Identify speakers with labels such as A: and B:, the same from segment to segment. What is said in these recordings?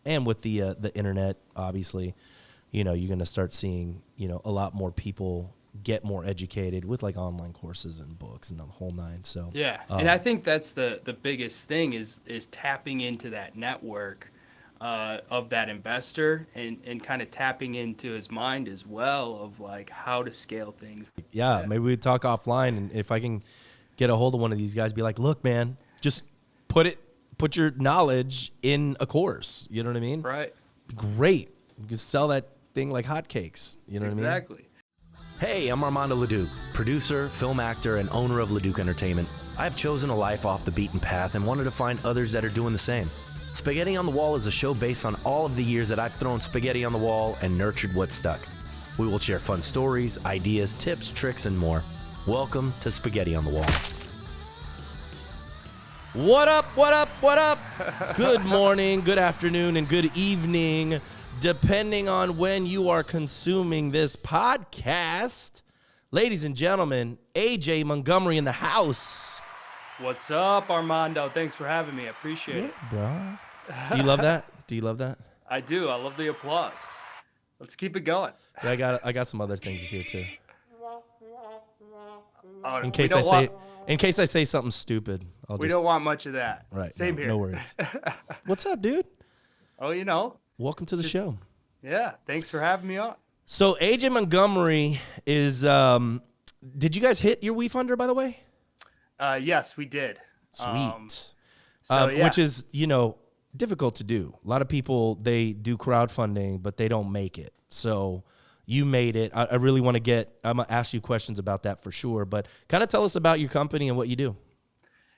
A: and with the internet, obviously, you're going to start seeing, a lot more people get more educated with like online courses and books and the whole nine. So
B: Yeah, and I think that's the biggest thing is tapping into that network of that investor and kind of tapping into his mind as well of like how to scale things.
A: yeah,
B: Yeah,
A: maybe we talk offline, and if I can get a hold of one of these guys, be like, look, man, just put your knowledge in a course. You know what I mean?
B: right.
A: Great. You can sell that thing like hotcakes. You know what I mean?
B: Exactly.
C: Hey, I'm Armando Leduc, producer, film actor, and owner of Leduc Entertainment. I have chosen a life off the beaten path and wanted to find others that are doing the same. Spaghetti on the Wall is a show based on all of the years that I've thrown spaghetti on the wall and nurtured what stuck. We will share fun stories, ideas, tips, tricks, and more. Welcome to Spaghetti on the Wall.
A: What up, what up, what up? Good morning, good afternoon, and good evening, depending on when you are consuming this podcast. Ladies and gentlemen, AJ Montgomery in the house.
B: What's up, Armando? Thanks for having me. I appreciate it.
A: Bro. You love that? Do you love that?
B: I do. I love the applause. Let's keep it going.
A: Yeah, I got some other things here too.
B: Oh,
A: In case I say something stupid,
B: we don't want much of that.
A: Right.
B: Same here.
A: No worries. What's up, dude?
B: Oh,
A: Welcome to the show.
B: yeah. Thanks for having me on.
A: So AJ Montgomery is did you guys hit your WeFunder, by the way?
B: Yes, we did.
A: Sweet.
B: Yeah.
A: Which is, difficult to do. A lot of people, they do crowdfunding, but they don't make it. So you made it. I really want to I'm going to ask you questions about that for sure, but kind of tell us about your company and what you do.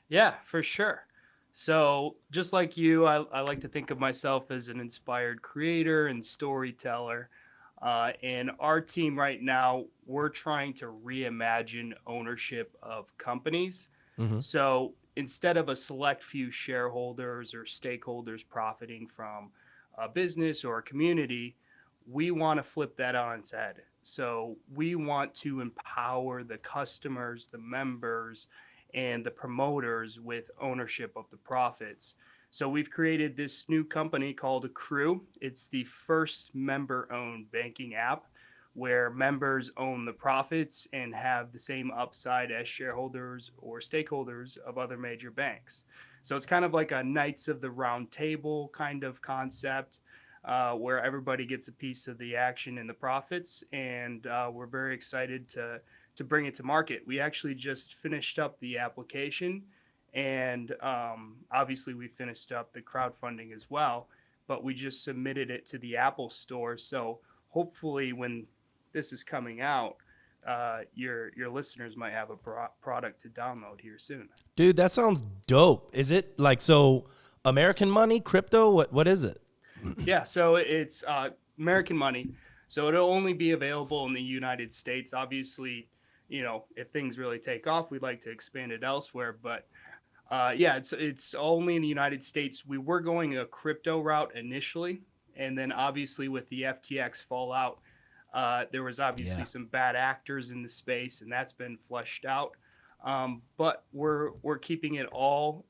B: Yeah, for sure. So just like you, I like to think of myself as an inspired creator and storyteller. And our team right now, we're trying to reimagine ownership of companies.
A: Mm-hmm.
B: So instead of a select few shareholders or stakeholders profiting from a business or a community, we want to flip that on its head. So we want to empower the customers, the members, and the promoters with ownership of the profits. So we've created this new company called Accrew. It's the first member-owned banking app where members own the profits and have the same upside as shareholders or stakeholders of other major banks. So it's kind of like a Knights of the Round Table kind of concept where everybody gets a piece of the action and the profits. And we're very excited to bring it to market. We actually just finished up the application. And obviously, we finished up the crowdfunding as well, but we just submitted it to the Apple Store. So hopefully, when this is coming out, your listeners might have a product to download here soon.
A: Dude, that sounds dope. Is it like American money, crypto? What is it?
B: Yeah, so it's American money. So it'll only be available in the United States. Obviously, if things really take off, we'd like to expand it elsewhere, but yeah, it's only in the United States. We were going a crypto route initially, and then obviously with the FTX fallout, there was obviously some bad actors in the space, and that's been flushed out. But we're keeping it all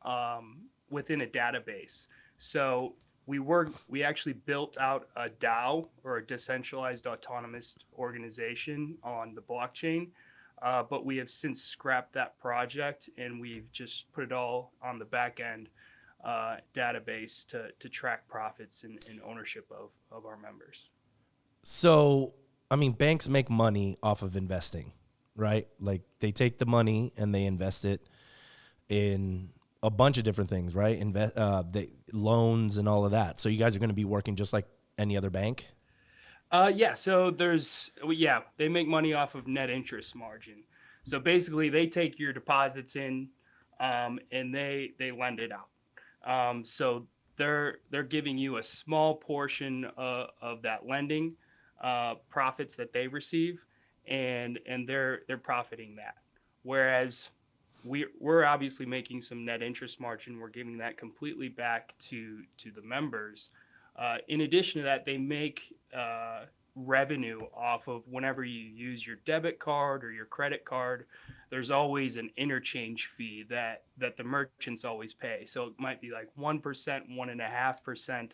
B: within a database. So we actually built out a DAO, or a decentralized autonomous organization, on the blockchain. But we have since scrapped that project, and we've just put it all on the back end database to track profits and ownership of our members.
A: So, I mean, banks make money off of investing, right? Like they take the money and they invest it in a bunch of different things, right? Loans and all of that. So you guys are going to be working just like any other bank?
B: Yeah, so they make money off of net interest margin. So basically, they take your deposits in, and they lend it out. So they're giving you a small portion of that lending profits that they receive, and they're profiting that. Whereas we're obviously making some net interest margin. We're giving that completely back to the members. In addition to that, they make revenue off of whenever you use your debit card or your credit card. There's always an interchange fee that the merchants always pay. So it might be like 1%, 1.5%.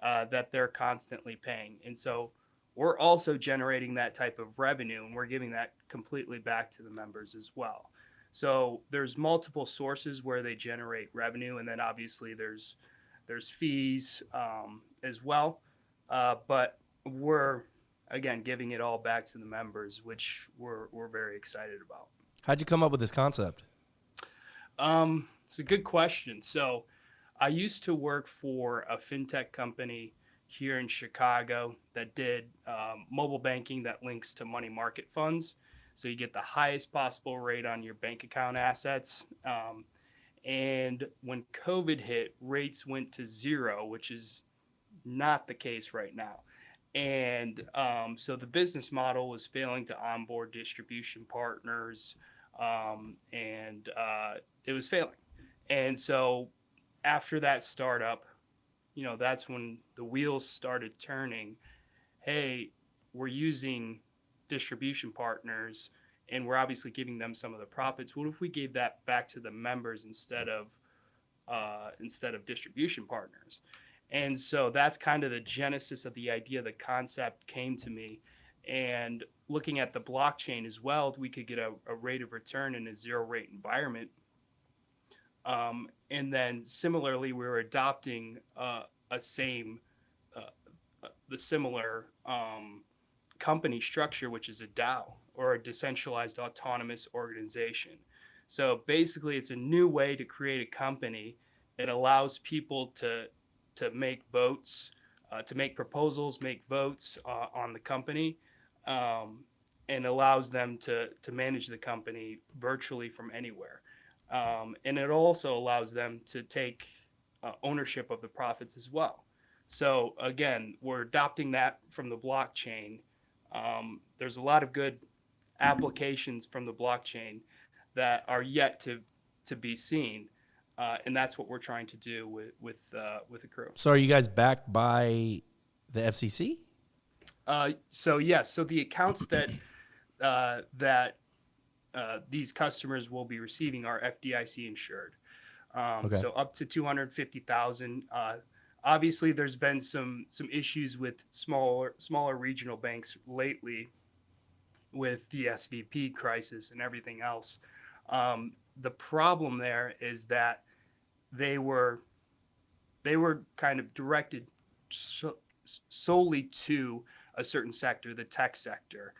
B: that they're constantly paying. And so we're also generating that type of revenue, and we're giving that completely back to the members as well. So there's multiple sources where they generate revenue, and then obviously there's fees as well. But we're again giving it all back to the members, which we're very excited about.
A: How'd you come up with this concept?
B: It's a good question. So I used to work for a fintech company here in Chicago that did mobile banking that links to money market funds. So you get the highest possible rate on your bank account assets. And when COVID hit, rates went to zero, which is not the case right now. And so the business model was failing to onboard distribution partners, and it was failing. And so after that startup, that's when the wheels started turning. Hey, we're using distribution partners and we're obviously giving them some of the profits. What if we gave that back to the members instead of distribution partners? And so that's kind of the genesis of the idea. The concept came to me, and looking at the blockchain as well, we could get a rate of return in a zero rate environment. And then similarly, we were adopting the similar company structure, which is a DAO, or a decentralized autonomous organization. So basically, it's a new way to create a company that allows people to make votes, to make proposals, make votes on the company, and allows them to manage the company virtually from anywhere. And it also allows them to take ownership of the profits as well. So again, we're adopting that from the blockchain. There's a lot of good applications from the blockchain that are yet to be seen. And that's what we're trying to do with Accrew.
A: So are you guys backed by the FCC?
B: So yes, so the accounts that these customers will be receiving are FDIC insured.
A: Okay.
B: So up to 250,000. Obviously, there's been some issues with smaller regional banks lately with the SVP crisis and everything else. The problem there is that they were kind of directed solely to a certain sector, the tech sector,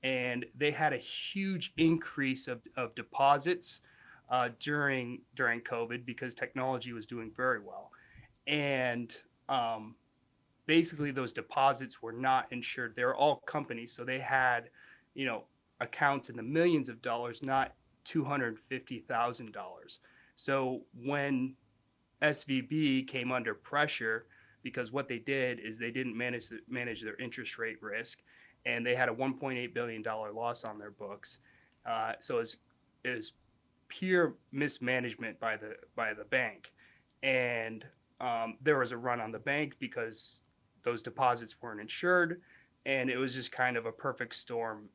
B: and they had a huge increase of deposits during COVID because technology was doing very well, and basically those deposits were not insured. They were all companies, so they had accounts in the millions of dollars, not $250,000. So when SVB came under pressure, because what they did is they didn't manage their interest rate risk, and they had a $1.8 billion loss on their books. So it was pure mismanagement by the bank, and there was a run on the bank because those deposits weren't insured, and it was just kind of a perfect storm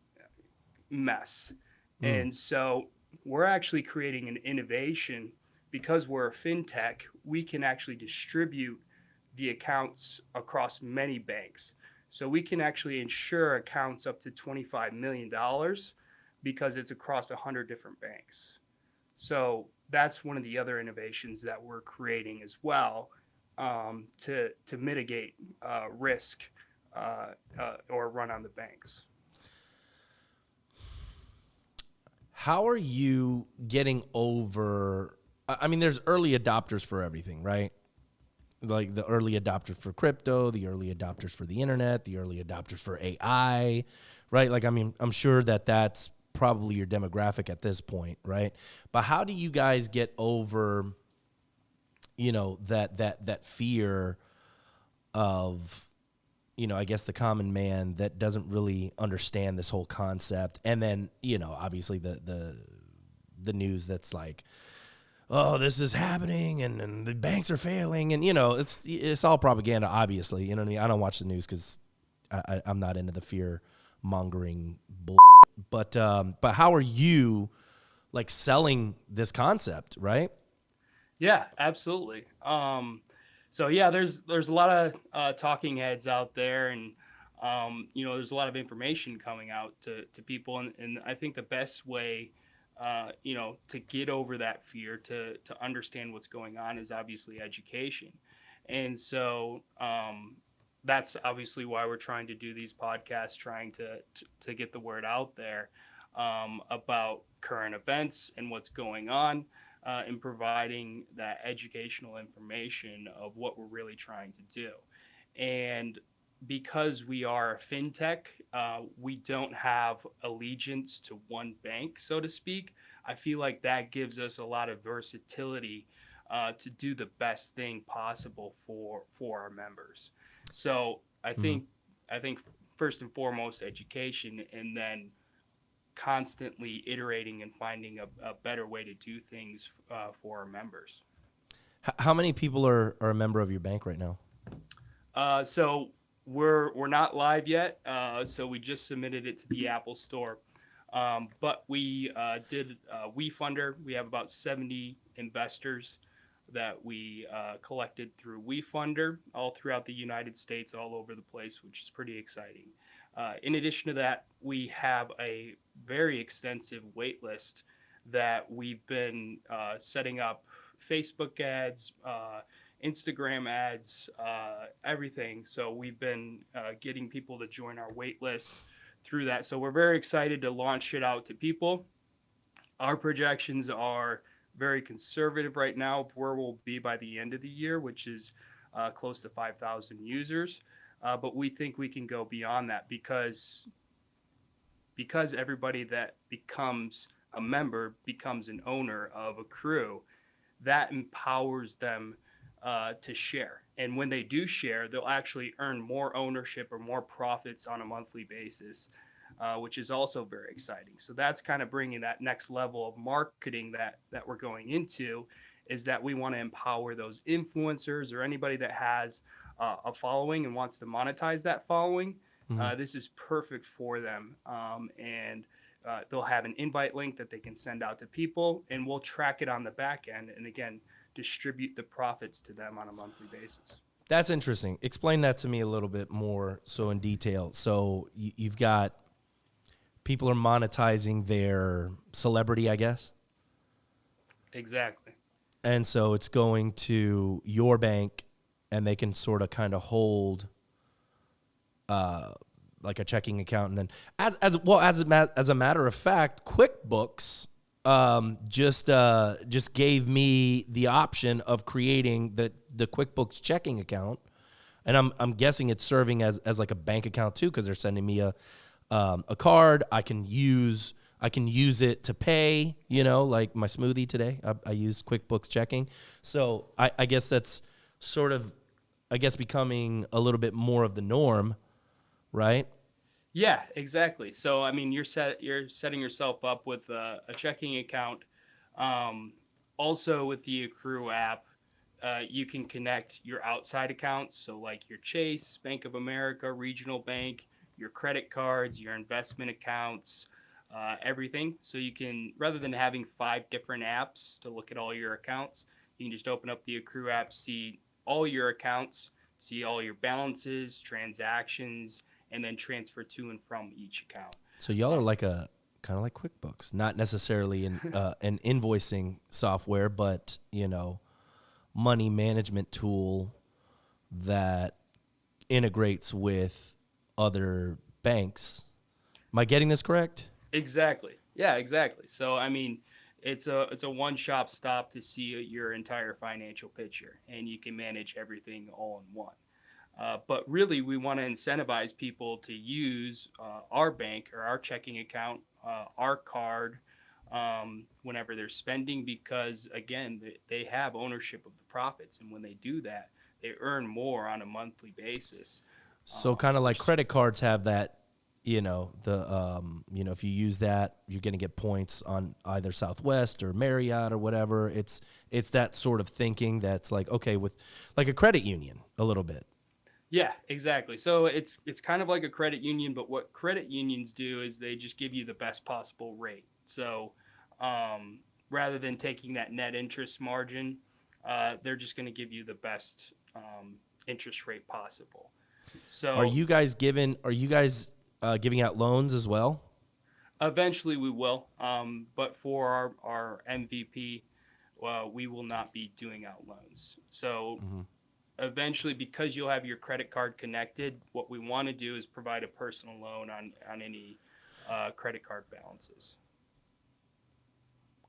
B: mess. And so we're actually creating an innovation because we're a fintech. We can actually distribute the accounts across many banks. So we can actually insure accounts up to $25 million because it's across 100 different banks. So that's one of the other innovations that we're creating as well, to mitigate risk or run on the banks.
A: How are you getting over? I mean, there's early adopters for everything, right? Like the early adopters for crypto, the early adopters for the internet, the early adopters for AI, right? Like, I mean, I'm sure that that's probably your demographic at this point, right? But how do you guys get over, that fear of, I guess the common man that doesn't really understand this whole concept, and then, obviously the news that's like, oh, this is happening, and the banks are failing, and it's all propaganda, obviously. You know what I mean? I don't watch the news because I'm not into the fear mongering bull. But how are you selling this concept, right?
B: Yeah, absolutely. So yeah, there's a lot of talking heads out there, and there's a lot of information coming out to people, and I think the best way, to get over that fear, to understand what's going on, is obviously education, and so that's obviously why we're trying to do these podcasts, trying to get the word out there about current events and what's going on, and providing that educational information of what we're really trying to do. And because we are a fintech, we don't have allegiance to one bank, so to speak. I feel like that gives us a lot of versatility to do the best thing possible for our members. So
A: Mhm.
B: I think first and foremost education, and then constantly iterating and finding a better way to do things for our members.
A: How many people are a member of your bank right now?
B: So we're not live yet. So we just submitted it to the Apple Store. But we did WeFunder. We have about 70 investors that we collected through WeFunder all throughout the United States, all over the place, which is pretty exciting. In addition to that, we have a very extensive wait list that we've been setting up Facebook ads, Instagram ads, everything. So we've been getting people to join our wait list through that. So we're very excited to launch it out to people. Our projections are very conservative right now of where we'll be by the end of the year, which is close to 5,000 users. But we think we can go beyond that because everybody that becomes a member becomes an owner of Accrew. That empowers them to share. And when they do share, they'll actually earn more ownership or more profits on a monthly basis, which is also very exciting. So that's kind of bringing that next level of marketing that we're going into, is that we want to empower those influencers or anybody that has a following and wants to monetize that following.
A: Mhm.
B: This is perfect for them. And they'll have an invite link that they can send out to people, and we'll track it on the back end. And again, distribute the profits to them on a monthly basis.
A: That's interesting. Explain that to me a little bit more, so in detail. So you've got people are monetizing their celebrity, I guess,
B: Exactly.
A: and so it's going to your bank, and they can sort of kind of hold like a checking account, and then as a matter of fact, QuickBooks just gave me the option of creating the QuickBooks checking account, and I'm guessing it's serving as like a bank account too, because they're sending me a card. I can use it to pay, like my smoothie today. I use QuickBooks checking, so I guess that's sort of becoming a little bit more of the norm, right?
B: Yeah, exactly. So I mean, you're setting yourself up with a checking account. Also with the Accrew app, you can connect your outside accounts, so like your Chase, Bank of America, Regional Bank, your credit cards, your investment accounts, everything. So you can, rather than having 5 different apps to look at all your accounts, you can just open up the Accrew app, see all your accounts, see all your balances, transactions, and then transfer to and from each account.
A: So y'all are like a kind of like QuickBooks, not necessarily an invoicing software, but money management tool that integrates with other banks. Am I getting this correct?
B: Exactly. Yeah, exactly. So I mean, it's a one-shop stop to see your entire financial picture, and you can manage everything all in one. But really, we want to incentivize people to use our bank or our checking account, our card, whenever they're spending, because again, they have ownership of the profits, and when they do that, they earn more on a monthly basis.
A: So kind of like
B: Which
A: credit cards have that, if you use that, you're going to get points on either Southwest or Marriott or whatever. It's that sort of thinking that's like, okay, with like a credit union a little bit.
B: Yeah, exactly. So it's kind of like a credit union, but what credit unions do is they just give you the best possible rate. So rather than taking that net interest margin, they're just going to give you the best interest rate possible.
A: Are
B: So
A: you guys giving out loans as well?
B: eventually we will, but for our MVP, we will not be doing out loans. So eventually, because you'll have your credit card connected, what we want to do is provide a personal loan on any credit card balances.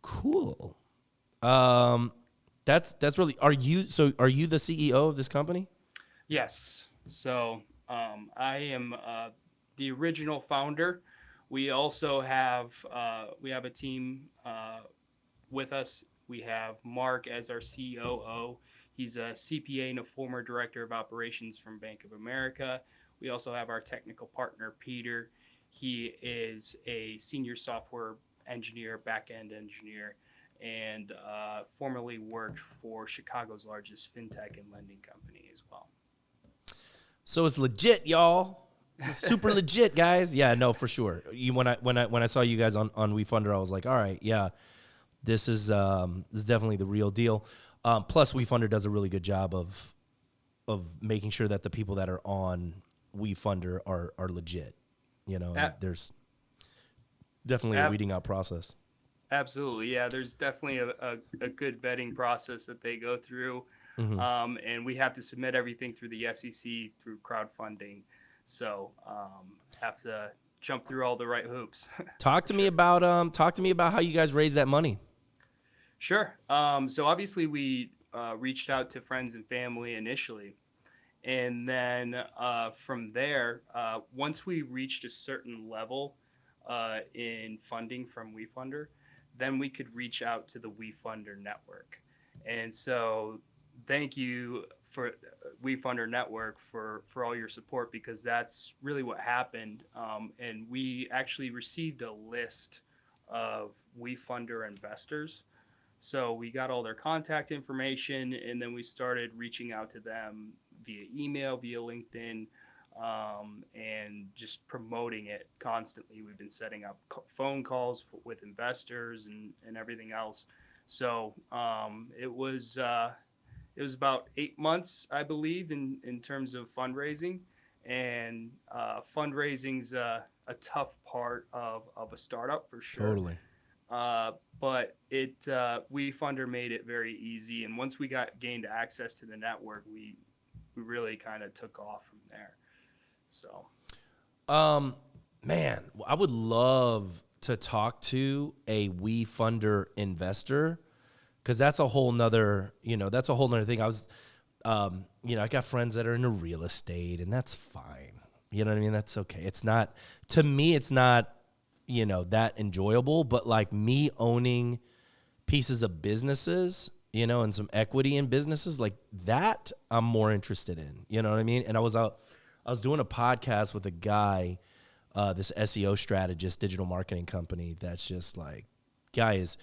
A: Cool. Um, that's really. Are you the CEO of this company?
B: Yes. So I am the original founder. We also have a team with us. We have Mark as our COO. He's a CPA and a former director of operations from Bank of America. We also have our technical partner, Peter. He is a senior software engineer, back-end engineer, and formerly worked for Chicago's largest fintech and lending company as well.
A: So it's legit, y'all. It's super legit, guys. Yeah, no, for sure. When I saw you guys on WeFunder, I was like, all right, yeah, this is definitely the real deal. Plus, WeFunder does a really good job of making sure that the people that are on WeFunder are legit. You know, and there's definitely a weeding out process.
B: Absolutely, yeah. There's definitely a good vetting process that they go through, and we have to submit everything through the SEC through crowdfunding. So have to jump through all the right hoops.
A: Talk to me about how you guys raise that money.
B: Sure. So obviously we reached out to friends and family initially, and then from there, once we reached a certain level in funding from WeFunder, then we could reach out to the WeFunder network. And so thank you for WeFunder network for all your support, because that's really what happened. And we actually received a list of WeFunder investors. So we got all their contact information, and then we started reaching out to them via email, via LinkedIn, and just promoting it constantly. We've been setting up phone calls with investors and everything else. So it was about 8 months, I believe, in terms of fundraising. And fundraising's a tough part of a startup for sure.
A: Totally.
B: But WeFunder made it very easy, and once we gained access to the network, we really kind of took off from there. So,
A: man, I would love to talk to a WeFunder investor, because that's a whole nother thing. I was, I got friends that are into real estate, and that's fine. You know what I mean? That's okay. It's not, to me, it's not, that enjoyable, but like me owning pieces of businesses, and some equity in businesses like that, I'm more interested in, you know what I mean? And I was doing a podcast with a guy, this SEO strategist, digital marketing company. That's just like, the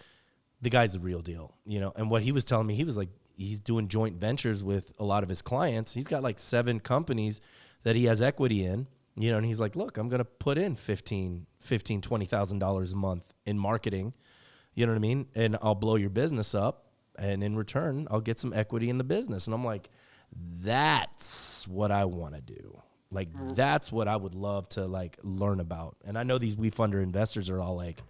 A: guy's the real deal, and what he was telling me, he was like, he's doing joint ventures with a lot of his clients. He's got like 7 companies that he has equity in. And he's like, look, I'm going to put in $20,000 a month in marketing, you know what I mean? And I'll blow your business up, and in return, I'll get some equity in the business. And I'm like, that's what I want to do. Like, that's what I would love to like learn about. And I know these WeFunder investors are all like,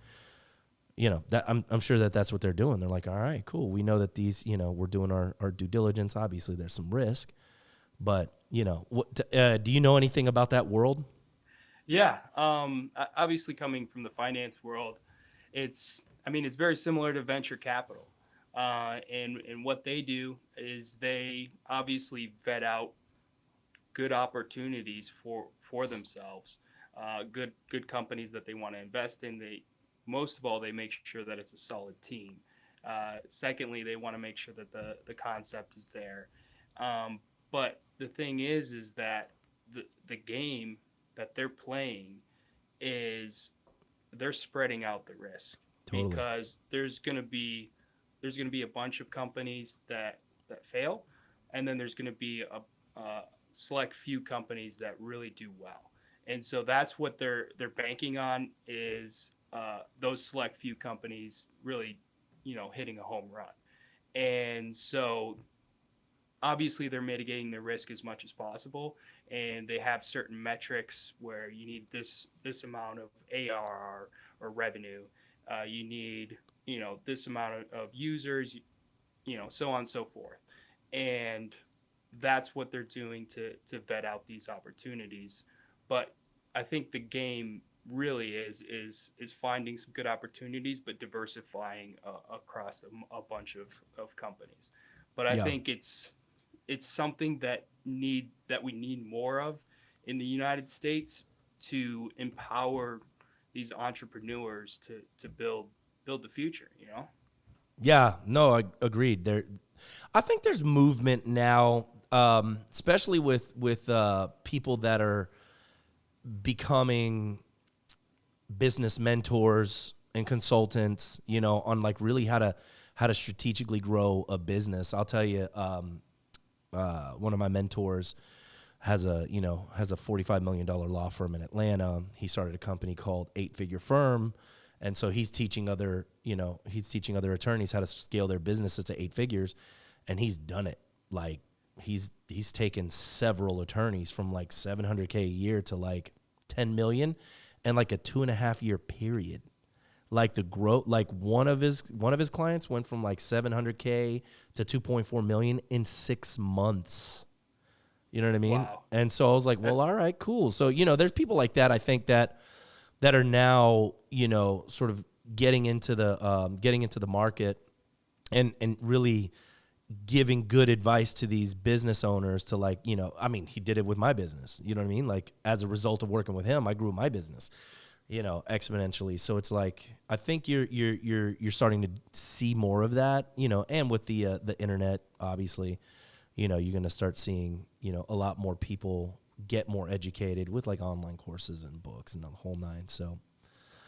A: that I'm sure that that's what they're doing. They're like, all right, cool. We know that these, we're doing our due diligence. Obviously there's some risk, but do you know anything about that world?
B: Yeah. Obviously, coming from the finance world, it's very similar to venture capital. And what they do is they obviously vet out good opportunities for themselves, good companies that they want to invest in. Most of all, they make sure that it's a solid team. Secondly, they want to make sure that the concept is there. But the thing is that the game that they're playing is they're spreading out the risk. Totally. Because there's going to be a bunch of companies that fail, and then there's going to be a select few companies that really do well. And so that's what they're banking on, is those select few companies really, hitting a home run. And so obviously they're mitigating their risk as much as possible, and they have certain metrics where you need this amount of ARR or revenue, you need this amount of users, so on and so forth, and that's what they're doing to vet out these opportunities. But I think the game really is finding some good opportunities, but diversifying across a bunch of companies. But I
A: Yeah.
B: think it's something that we need more of in the United States to empower these entrepreneurs to build the future.
A: Yeah, no, I agreed. I think there's movement now, especially with people that are becoming business mentors and consultants. On like really how to strategically grow a business. I'll tell you, one of my mentors has a $45 million law firm in Atlanta. He started a company called 8-Figure Firm. And so he's teaching other attorneys how to scale their businesses to 8 figures, and he's done it. Like he's taken several attorneys from like $700K a year to like 10 million in like a 2.5 year period. Like the growth, like one of his clients went from like 700K to 2.4 million in 6 months. You know what I mean?
B: Wow.
A: And so I was like, well, all right, cool. So, there's people like that, I think that are now, sort of getting into the market and really giving good advice to these business owners to like, he did it with my business. You know what I mean? Like as a result of working with him, I grew my business, exponentially. So it's like, I think you're starting to see more of that, and with the internet, obviously, you're going to start seeing, a lot more people get more educated with like online courses and books and the whole nine. So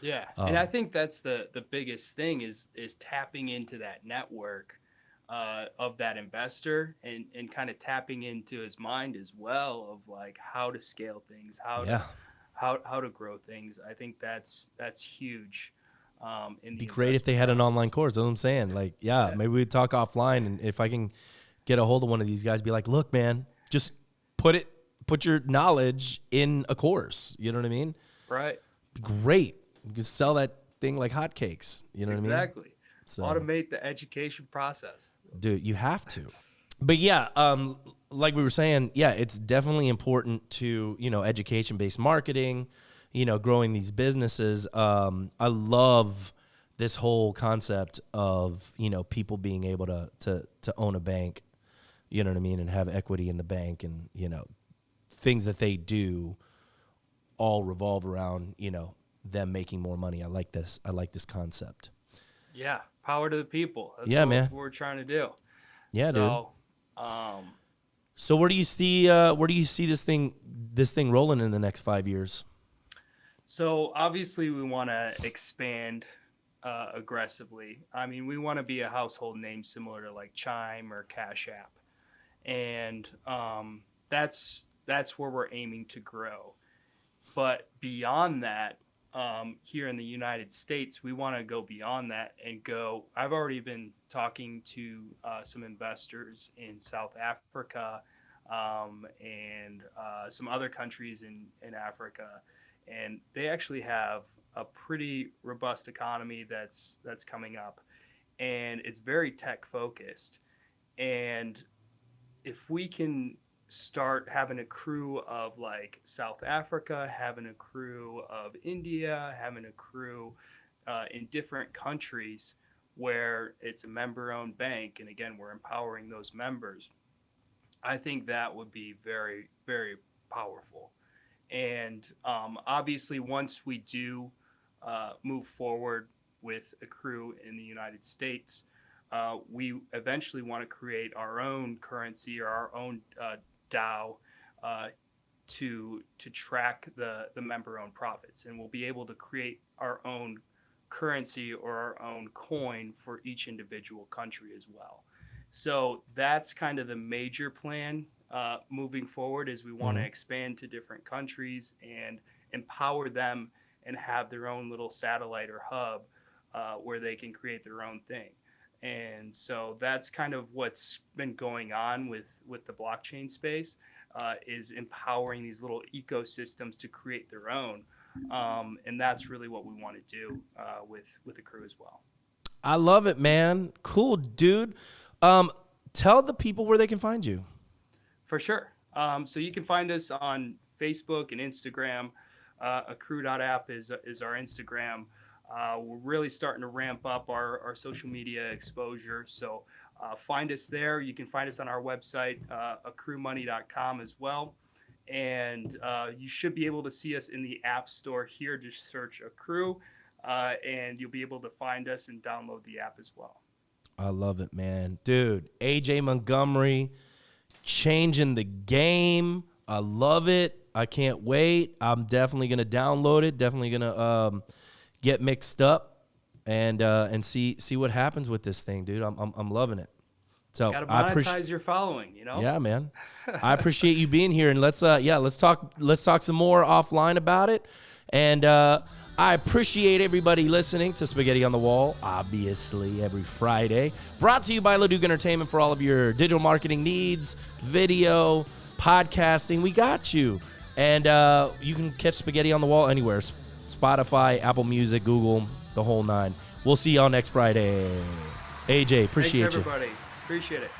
B: Yeah, and I think that's the biggest thing is tapping into that network of that investor, and kind of tapping into his mind as well of like how to scale things,
A: yeah,
B: how to grow things. I think that's huge. In the
A: be great if they
B: investment
A: had an online
B: process.
A: course. That's what I'm saying. Like, yeah, maybe we'd talk offline, and if I can get a hold of one of these guys, be like, look, man, just put your knowledge in a course. You know what I mean?
B: Right.
A: Be great. You can sell that thing like hotcakes. You know what I mean?
B: Exactly.
A: So,
B: Automate the education process.
A: dude, you have to. But yeah, like we were saying, yeah, it's definitely important to, education-based marketing, growing these businesses. I love this whole concept of, people being able to own a bank, you know what I mean, and have equity in the bank, and, things that they do all revolve around, them making more money. I like this concept.
B: Yeah. Power to the people. That's
A: Yeah, man.
B: what we're trying to do.
A: Yeah, dude.
B: So,
A: So where do you see this thing rolling in the next 5 years?
B: So obviously we want to expand aggressively. I mean, we want to be a household name similar to like Chime or Cash App, and that's where we're aiming to grow. But beyond that, here in the United States, we want to go beyond that and go. I've already been talking to some investors in South Africa, and some other countries in Africa, and they actually have a pretty robust economy that's coming up, and it's very tech focused. And if we can start having a crew of like South Africa, having a crew of India, having a crew in different countries where it's a member-owned bank, and again, we're empowering those members, I think that would be very, very powerful. And obviously, once we do move forward with Accrew in the United States, we eventually want to create our own currency or our own DAO to track the member-owned profits, and we'll be able to create our own currency or our own coin for each individual country as well. So that's kind of the major plan moving forward, is we want to expand to different countries and empower them and have their own little satellite or hub where they can create their own thing. And so that's kind of what's been going on with the blockchain space, is empowering these little ecosystems to create their own. And that's really what we want to do with Accrew as well.
A: I love it, man. Cool, dude. Tell the people where they can find you.
B: For sure. So you can find us on Facebook and Instagram. Accrew.app is our Instagram. We're really starting to ramp up our social media exposure. So find us there. You can find us on our website, accrewmoney.com as well. And you should be able to see us in the App Store here. Just search Accrew, and you'll be able to find us and download the app as well.
A: I love it, man. Dude, AJ Montgomery, changing the game. I love it. I can't wait. I'm definitely going to download it. Definitely going to get mixed up and see what happens with this thing, dude. I'm loving it. So
B: Got to monetize your following, you know?
A: Yeah, man. I appreciate you being here, and let's talk some more offline about it. And I appreciate everybody listening to Spaghetti on the Wall, obviously every Friday. Brought to you by Leduc Entertainment for all of your digital marketing needs, video, podcasting. We got you. And you can catch Spaghetti on the Wall anywhere. Spotify, Apple Music, Google, the whole nine. We'll see y'all next Friday. AJ, appreciate you.
B: Thanks, everybody. Appreciate it.